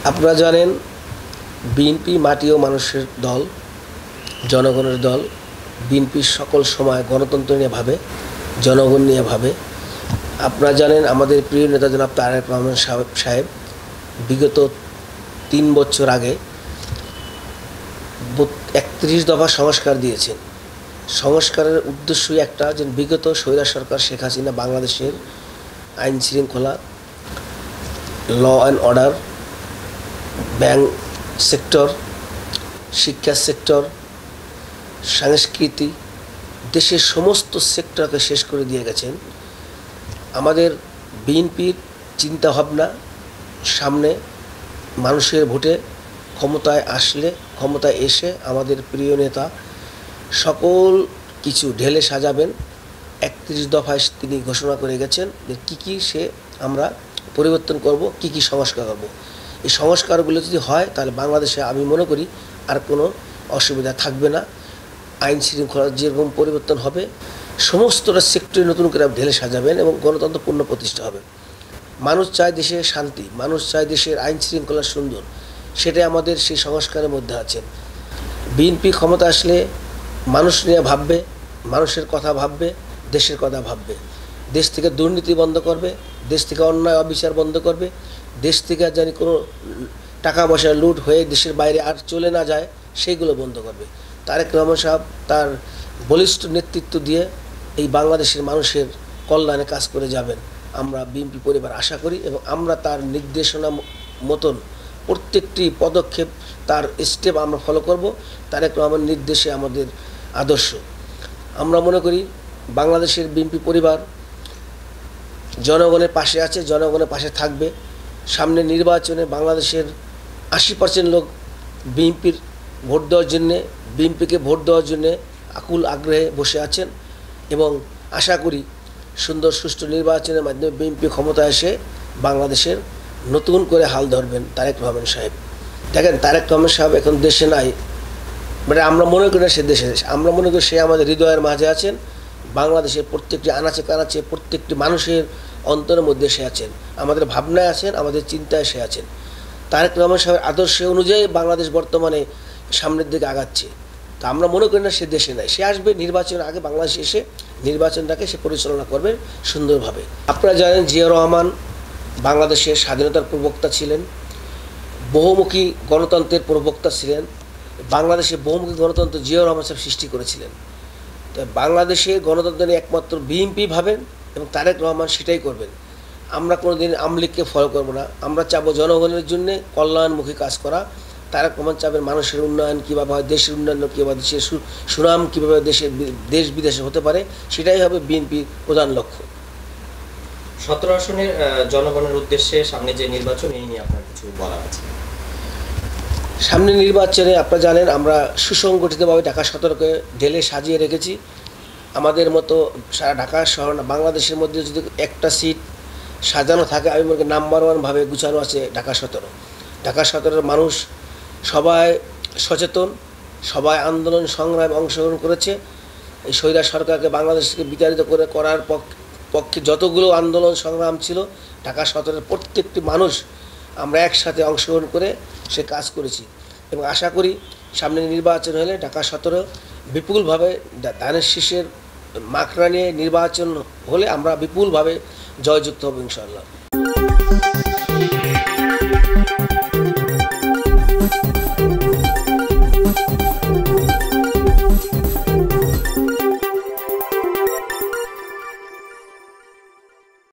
আপনারা জানেন বিএনপি মাটি ও মানুষের দল, জনগণের দল। বিএনপি সকল সময় গণতন্ত্র নিয়ে ভাবে, জনগণ নিয়ে ভাবে। আপনারা জানেন আমাদের প্রিয় নেতা জনাব তারেক রহমান সাহেব বিগত 3 বছর আগে 31 দফা সংস্কার দিয়েছেন। সংস্কারের উদ্দেশ্যই একটা, যে বিগত স্বৈরাচার সরকার শেখ হাসিনা বাংলাদেশের আইন শৃঙ্খলা, law and order, bank sector, শিক্ষা সেক্টর, সংস্কৃতি, দেশের সমস্ত সেক্টরকে শেষ করে দিয়ে গেছেন। আমাদের বিএনপির চিন্তাভাবনা, সামনে মানুষের ভোটে ক্ষমতায় এসে আমাদের প্রিয় নেতা সকল কিছু ঢেলে সাজাবেন। 31 দফায় তিনি ঘোষণা করে গেছেন যে কী সে আমরা পরিবর্তন করব, কী সংস্কার করব। এই সংস্কারগুলো যদি হয় তাহলে বাংলাদেশে আমি মনে করি আর কোনো অসুবিধা থাকবে না। আইন শৃঙ্খলার যেরকম পরিবর্তন হবে, সমস্তটা সেক্টরে নতুন করে ঢেলে সাজাবেন এবং গণতন্ত্র পূর্ণ প্রতিষ্ঠা হবে। মানুষ চায় দেশের শান্তি, মানুষ চায় দেশের আইন শৃঙ্খলা সুন্দর, সেটাই আমাদের সেই সংস্কারের মধ্যে আছেন। বিএনপি ক্ষমতা আসলে মানুষ নিয়ে ভাববে, মানুষের কথা ভাববে, দেশের কথা ভাববে। দেশ থেকে দুর্নীতি বন্ধ করবে, দেশ থেকে অন্যায় অবিচার বন্ধ করবে, দেশ থেকে জানি কোনো টাকা পয়সা লুট হয়ে দেশের বাইরে আর চলে না যায় সেইগুলো বন্ধ করবে। তারেক রহমান সাহেব তার বলিষ্ঠ নেতৃত্ব দিয়ে এই বাংলাদেশের মানুষের কল্যাণে কাজ করে যাবেন, আমরা বিএনপি পরিবার আশা করি। এবং আমরা তার নির্দেশনা মতন প্রত্যেকটি পদক্ষেপ, তার স্টেপ আমরা ফলো করব। তারেক রহমান নির্দেশে আমাদের আদর্শ। আমরা মনে করি বাংলাদেশের বিএনপি পরিবার জনগণের পাশে আছে, জনগণের পাশে থাকবে। সামনে নির্বাচনে বাংলাদেশের 80% লোক বিএনপির ভোট দেওয়ার জন্যে, বিএনপিকে ভোট দেওয়ার জন্যে আকুল আগ্রহে বসে আছেন এবং আশা করি সুন্দর সুষ্ঠু নির্বাচনের মাধ্যমে বিএনপি ক্ষমতায় এসে বাংলাদেশের নতুন করে হাল ধরবেন তারেক রহমান সাহেব। দেখেন, তারেক রহমান সাহেব এখন দেশে নাই, মানে আমরা মনে করি না সে দেশে, আমরা মনে করি সে আমাদের হৃদয়ের মাঝে আছেন। বাংলাদেশের প্রত্যেকটি আনাচে কানাচে, প্রত্যেকটি মানুষের অন্তরের মধ্যে সে আছেন, আমাদের ভাবনায় আছেন, আমাদের চিন্তায় সে আছেন। তারেক রহমান সাহেবের আদর্শ অনুযায়ী বাংলাদেশ বর্তমানে সামনের দিকে আগাচ্ছে। তা আমরা মনে করি না সে দেশে নাই, সে আসবে নির্বাচনের আগে বাংলাদেশে এসে নির্বাচনটাকে সে পরিচালনা করবে সুন্দরভাবে। আপনারা জানেন জিয়া রহমান বাংলাদেশের স্বাধীনতার প্রবক্তা ছিলেন, বহুমুখী গণতন্ত্রের প্রবক্তা ছিলেন। বাংলাদেশে বহুমুখী গণতন্ত্র জিয়া রহমান সাহেব সৃষ্টি করেছিলেন। তো বাংলাদেশে গণতন্ত্র নিয়ে একমাত্র বিএনপি ভাবেন এবং তারেক রহমান সেটাই করবেন। আমরা কোনোদিন আমলিগকে ফলো করব না, আমরা চাবো জনগণের জন্য কল্যাণমুখী কাজ করা। তারেক রহমান চাবেন মানুষের উন্নয়ন কীভাবে হয়, দেশের উন্নয়ন কীভাবে, দেশের সুনাম কীভাবে দেশ বিদেশে হতে পারে, সেটাই হবে বিএনপির প্রধান লক্ষ্য। 17 আসনের জনগণের উদ্দেশ্যে সামনে যে নির্বাচন, এই নিয়ে আপনার কিছু বলার আছে? সামনে নির্বাচনে আপনারা জানেন আমরা সুসংগঠিতভাবে ঢাকা 17কে ঢেলে সাজিয়ে রেখেছি। আমাদের মতো সারা ঢাকা শহর না, বাংলাদেশের মধ্যে যদি একটা সিট সাজানো থাকে, আমি মনে করি নাম্বার 1ভাবে গুছানো আছে ঢাকা 17। ঢাকা 17-র মানুষ সবাই সচেতন, সবাই আন্দোলন সংগ্রামে অংশগ্রহণ করেছে। এই স্বৈরাচার সরকারকে বাংলাদেশ থেকে বিতাড়িত করার পক্ষে যতগুলো আন্দোলন সংগ্রাম ছিল, ঢাকা 17-র প্রত্যেকটি মানুষ আমরা একসাথে অংশগ্রহণ করে সে কাজ করেছি। এবং আশা করি সামনে নির্বাচন হলে ঢাকা 17 বিপুলভাবে ধানের শীষের মাকড়া নিয়ে নির্বাচন হলে আমরা বিপুলভাবে জয়যুক্ত হব ইনশাআল্লাহ।